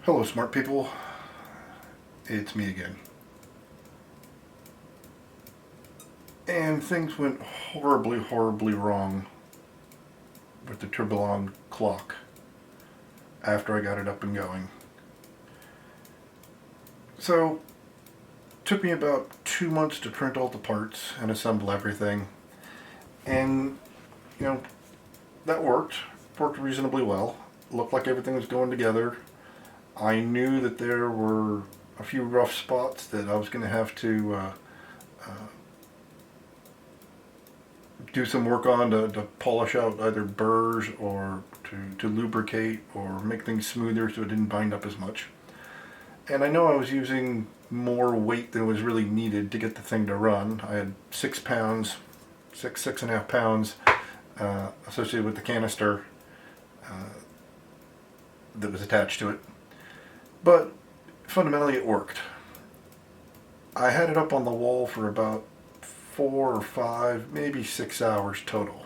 Hello, smart people. It's me again. And things went horribly, horribly wrong with the Tourbillon clock after I got it up and going. So, it took me about 2 months to print all the parts and assemble everything. And, you know, that worked. Worked reasonably well. Looked like everything was going together. I knew that there were a few rough spots that I was going to have to do some work on to polish out either burrs or to lubricate or make things smoother so it didn't bind up as much. And I know I was using more weight than was really needed to get the thing to run. I had 6 pounds, six and a half pounds associated with the canister that was attached to it. But fundamentally it worked. I had it up on the wall for about 4 or 5, maybe 6 hours total.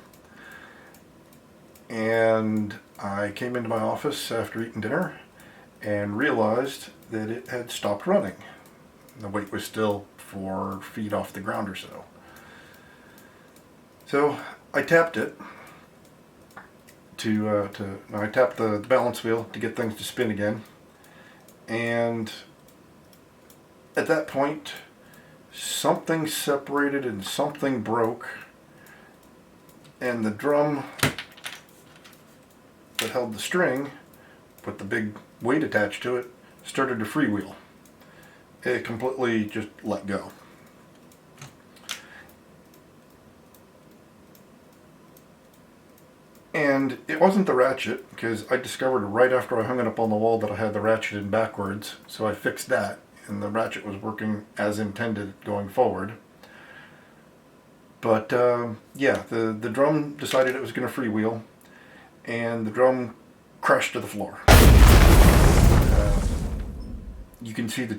And I came into my office after eating dinner and realized that it had stopped running. The weight was still 4 feet off the ground or so. So I tapped it I tapped the balance wheel to get things to spin again. And at that point, something separated and something broke, and the drum that held the string with the big weight attached to it started to freewheel. It completely just let go. And it wasn't the ratchet, because I discovered right after I hung it up on the wall that I had the ratchet in backwards, so I fixed that, and the ratchet was working as intended going forward. But yeah, the drum decided it was going to freewheel, and the drum crashed to the floor. You can see the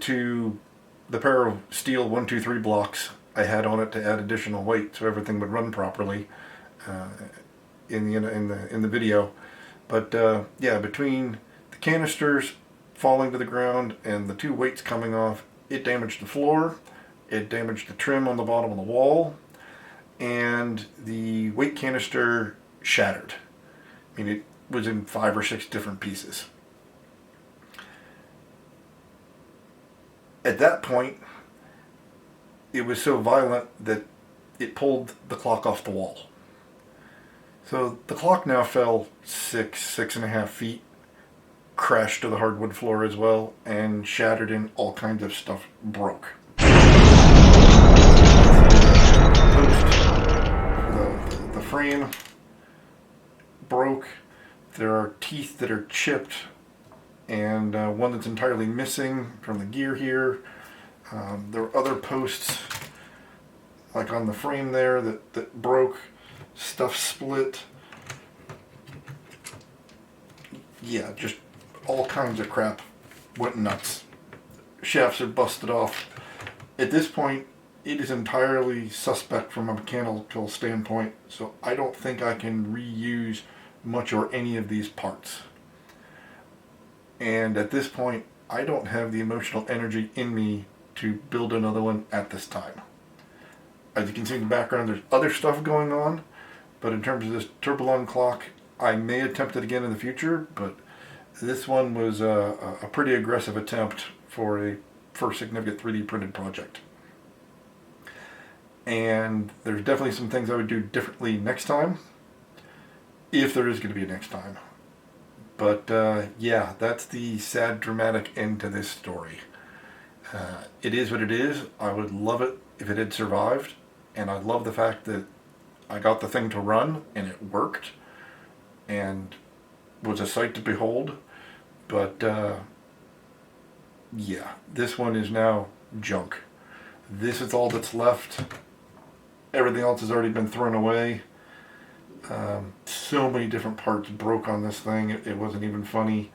pair of steel 1, 2, 3 blocks I had on it to add additional weight so everything would run properly in the video. But yeah, between the canisters falling to the ground and the 2 weights coming off, it damaged the floor, it damaged the trim on the bottom of the wall, and the weight canister shattered. I mean, it was in 5 or 6 different pieces. At that point, it was so violent that it pulled the clock off the wall. So the clock now fell 6.5 feet, crashed to the hardwood floor as well, and shattered, and all kinds of stuff broke. The frame broke. There are teeth that are chipped, and one that's entirely missing from the gear here. There were other posts, like on the frame there, that broke. Stuff split. Yeah, just all kinds of crap went nuts. Shafts are busted off. At this point, it is entirely suspect from a mechanical standpoint, so I don't think I can reuse much or any of these parts. And at this point, I don't have the emotional energy in me to build another one at this time. As you can see in the background, there's other stuff going on, but in terms of this Tourbillon clock, I may attempt it again in the future, but this one was a pretty aggressive attempt for a first significant 3D printed project. And there's definitely some things I would do differently next time, if there is going to be a next time. But yeah, that's the sad, dramatic end to this story. It is what it is. I would love it if it had survived, and I love the fact that I got the thing to run and it worked and was a sight to behold. But yeah, this one is now junk. This is all that's left. Everything else has already been thrown away. So many different parts broke on this thing, it wasn't even funny.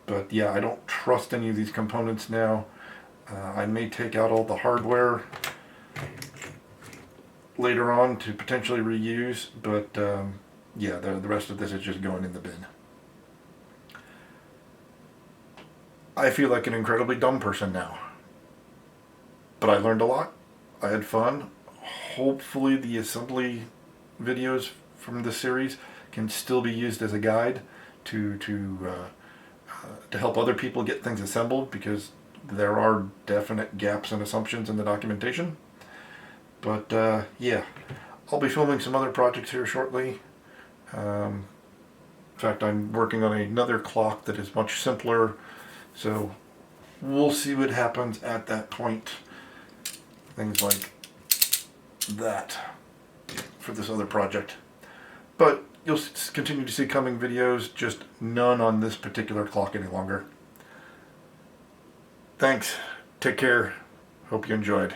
But yeah, I don't trust any of these components now. I may take out all the hardware later on to potentially reuse, but yeah, the rest of this is just going in the bin. I feel like an incredibly dumb person now. But I learned a lot. I had fun. Hopefully the assembly videos from this series can still be used as a guide to help other people get things assembled, because there are definite gaps and assumptions in the documentation. But yeah, I'll be filming some other projects here shortly. In fact, I'm working on another clock that is much simpler, so we'll see what happens at that point. Things like that for this other project. But you'll continue to see coming videos, just none on this particular clock any longer. Thanks. Take care. Hope you enjoyed.